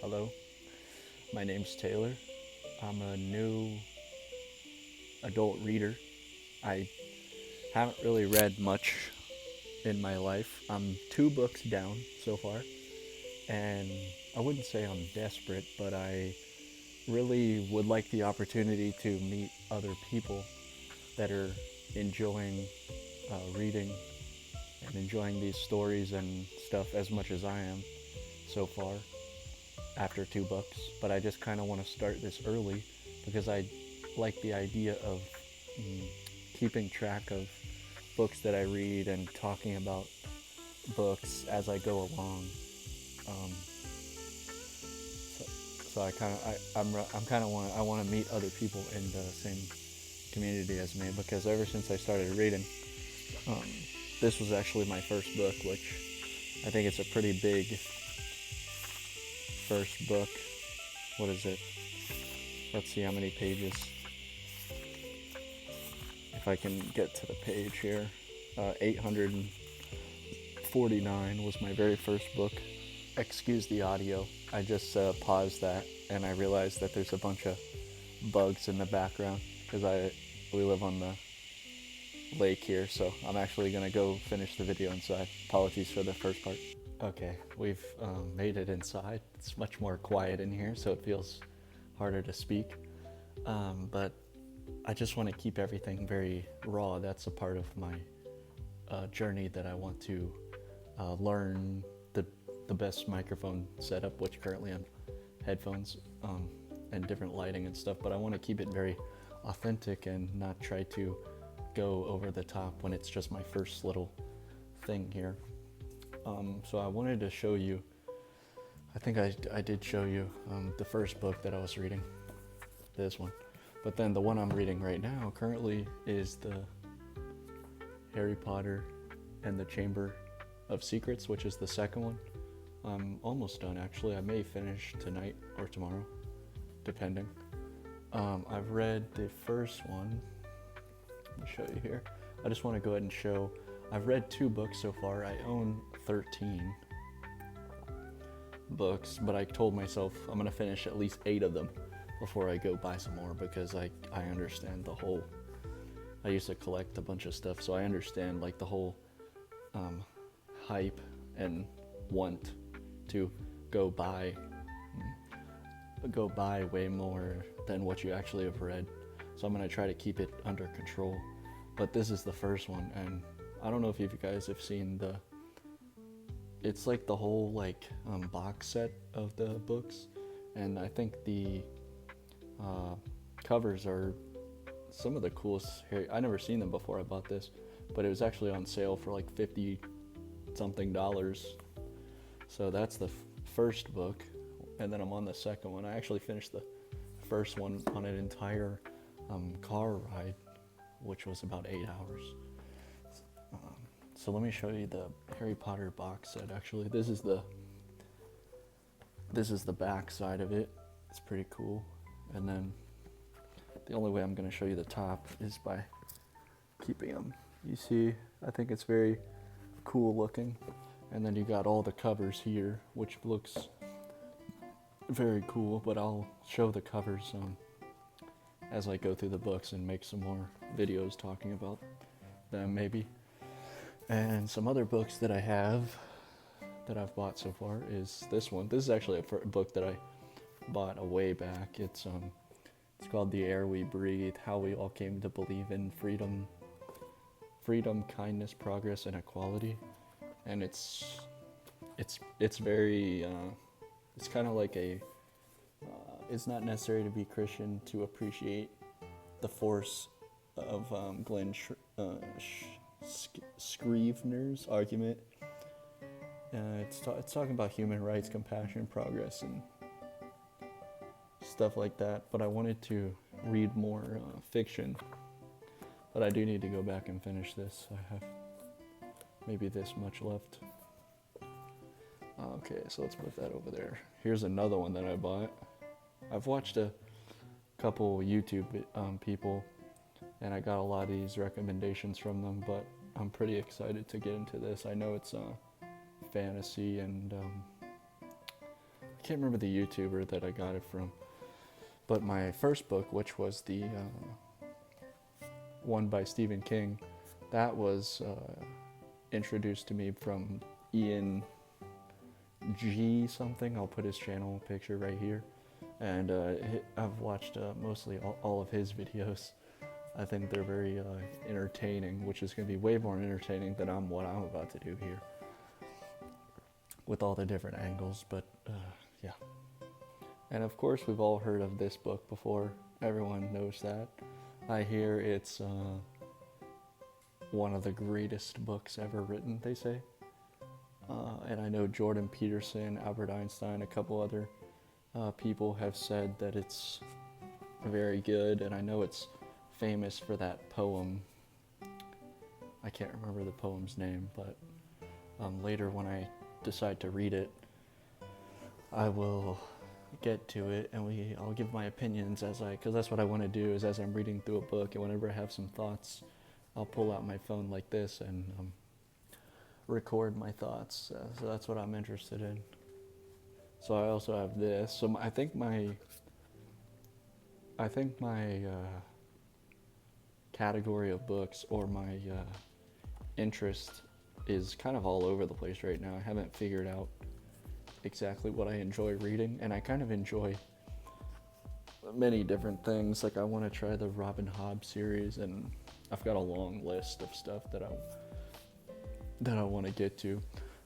Hello, my name's Taylor. I'm a new adult reader. I haven't really read much in my life. I'm 2 books down so far, and I wouldn't say I'm desperate, but I really would like the opportunity to meet other people that are enjoying reading and enjoying these stories and stuff as much as I am so far after 2 books. But I just kind of want to start this early because I like the idea of mm, keeping track of books that I read and talking about books as I go along. Um, so, so I kind of I'm kind of want I want to meet other people in the same community as me because ever since I started reading, um, this was actually my first book, which I think it's a pretty big first book. What is it? Let's see how many pages. If I can get to the page here. 849 was my very first book. Excuse the audio. I just paused that and I realized that there's a bunch of bugs in the background because we live on the lake here, so I'm actually gonna go finish the video inside. Apologies for the first part. Okay, we've made it inside. It's much more quiet in here, so it feels harder to speak. But I just want to keep everything very raw. That's a part of my journey that I want to learn the best microphone setup, which currently I'm headphones and different lighting and stuff. But I want to keep it very authentic and not try to go over the top when it's just my first little thing here. So I wanted to show you, I think I did show you the first book that I was reading, this one. But then the one I'm reading right now currently is the Harry Potter and the Chamber of Secrets, which is the second one. I'm almost done actually. I may finish tonight or tomorrow, depending. I've read the first one. Let me show you here. I just want to go ahead and show, I've read 2 books so far. I own 13 books, but I told myself I'm going to finish at least 8 of them before I go buy some more because I understand the whole, I used to collect a bunch of stuff, so I understand like the whole hype and want to go buy way more than what you actually have read. So I'm going to try to keep it under control. But this is the first one, and I don't know if you guys have seen it's like the whole like box set of the books, and I think the covers are some of the coolest. I never seen them before I bought this, but it was actually on sale for like $50 something. So that's the first book, and then I'm on the second one. I actually finished the first one on an entire car ride, which was about 8 hours. So let me show you the Harry Potter box set. Actually, this is the back side of it. It's pretty cool. And then the only way I'm going to show you the top is by keeping them. You see, I think it's very cool looking. And then you got all the covers here, which looks very cool. But I'll show the covers as I go through the books and make some more videos talking about them maybe. And some other books that I have that I've bought so far is this one. This is actually a book that I bought a way back. It's called The Air We Breathe: How We All Came to Believe in Freedom, Kindness, Progress, and Equality. And it's very it's kind of like it's not necessary to be Christian to appreciate the force of Glenn Scrivener's argument. It's talking about human rights, compassion, progress, and stuff like that. But I wanted to read more fiction. But I do need to go back and finish this. I have maybe this much left. Okay, so let's put that over there. Here's another one that I bought. I've watched a couple YouTube people, and I got a lot of these recommendations from them, but I'm pretty excited to get into this. I know it's fantasy and I can't remember the YouTuber that I got it from, but my first book, which was the one by Stephen King, that was introduced to me from Ian G something. I'll put his channel picture right here, and I've watched mostly all of his videos. I think they're very entertaining, which is going to be way more entertaining than what I'm about to do here, with all the different angles. But yeah. And of course, we've all heard of this book before. Everyone knows that. I hear it's one of the greatest books ever written, they say. And I know Jordan Peterson, Albert Einstein, a couple other people have said that it's very good. And I know it's famous for that poem. I can't remember the poem's name, but later when I decide to read it, I will get to it, and I'll give my opinions because that's what I want to do, is as I'm reading through a book, and whenever I have some thoughts, I'll pull out my phone like this and record my thoughts. So that's what I'm interested in. So I also have this. So I think my category of books, or my interest, is kind of all over the place right now. I haven't figured out exactly what I enjoy reading, and I kind of enjoy many different things. Like, I want to try the Robin Hobb series, and I've got a long list of stuff that I want to get to.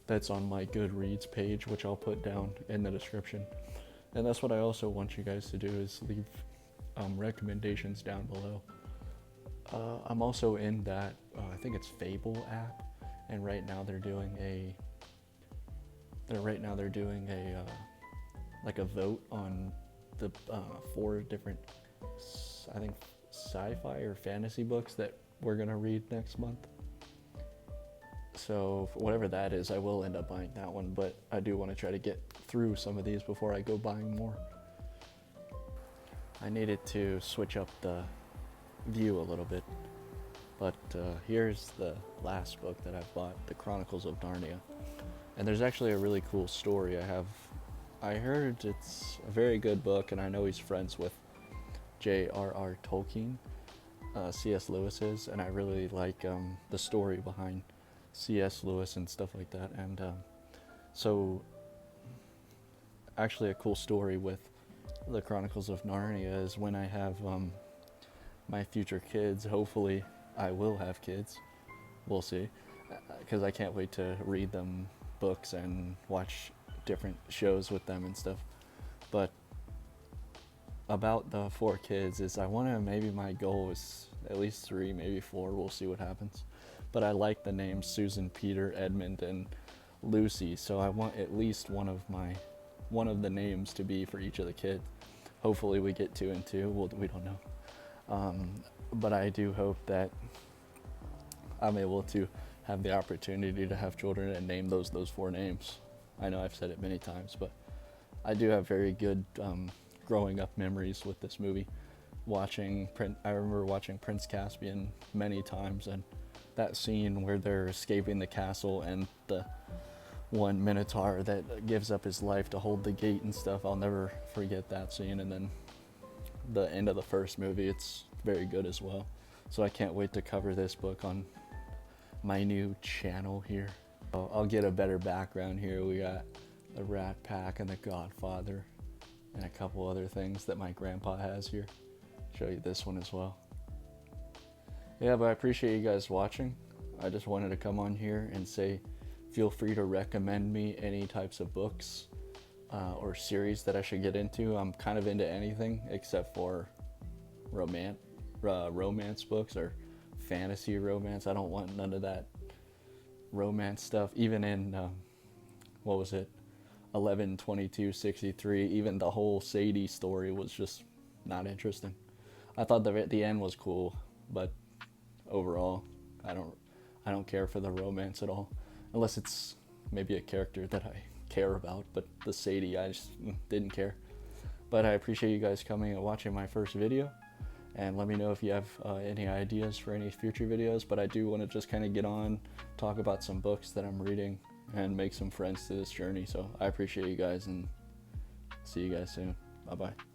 That's on my Goodreads page, which I'll put down in the description. And that's what I also want you guys to do, is leave recommendations down below. I'm also in that I think it's Fable app, and right now they're doing a like a vote on the 4 different, I think, sci-fi or fantasy books that we're gonna read next month. So whatever that is, I will end up buying that one, but I do want to try to get through some of these before I go buying more. I needed to switch up the view a little bit, but here's the last book that I've bought, The Chronicles of Narnia. And there's actually a really cool story. I heard it's a very good book, and I know he's friends with J.R.R. Tolkien, C.S. Lewis is, and I really like the story behind C.S. Lewis and stuff like that. And so actually a cool story with The Chronicles of Narnia is when I have my future kids, hopefully I will have kids, we'll see, because I can't wait to read them books and watch different shows with them and stuff. But about the 4 kids is maybe my goal is at least 3, maybe 4, we'll see what happens. But I like the names Susan, Peter, Edmund, and Lucy, so I want at least one of the names to be for each of the kids. Hopefully we get 2 and 2, we don't know. But I do hope that I'm able to have the opportunity to have children and name those 4 names. I know I've said it many times, but I do have very good growing up memories with this movie. I remember watching Prince Caspian many times, and that scene where they're escaping the castle and the one Minotaur that gives up his life to hold the gate and stuff, I'll never forget that scene. And then the end of the first movie, it's very good as well. So I can't wait to cover this book on my new channel here. I'll get a better background here. We got the Rat Pack and the Godfather and a couple other things that my grandpa has here. Show you this one as well. Yeah, but I appreciate you guys watching. I just wanted to come on here and say, feel free to recommend me any types of books or series that I should get into. I'm kind of into anything except for romance books or fantasy romance. I don't want none of that romance stuff. Even in 11/22/63, even the whole Sadie story was just not interesting. I thought the end was cool, but overall I don't care for the romance at all, unless it's maybe a character that I care about. But the Sadie, I just didn't care. But I appreciate you guys coming and watching my first video, and let me know if you have any ideas for any future videos. But I do want to just kind of get on, talk about some books that I'm reading, and make some friends to this journey. So I appreciate you guys, and See you guys soon. Bye bye.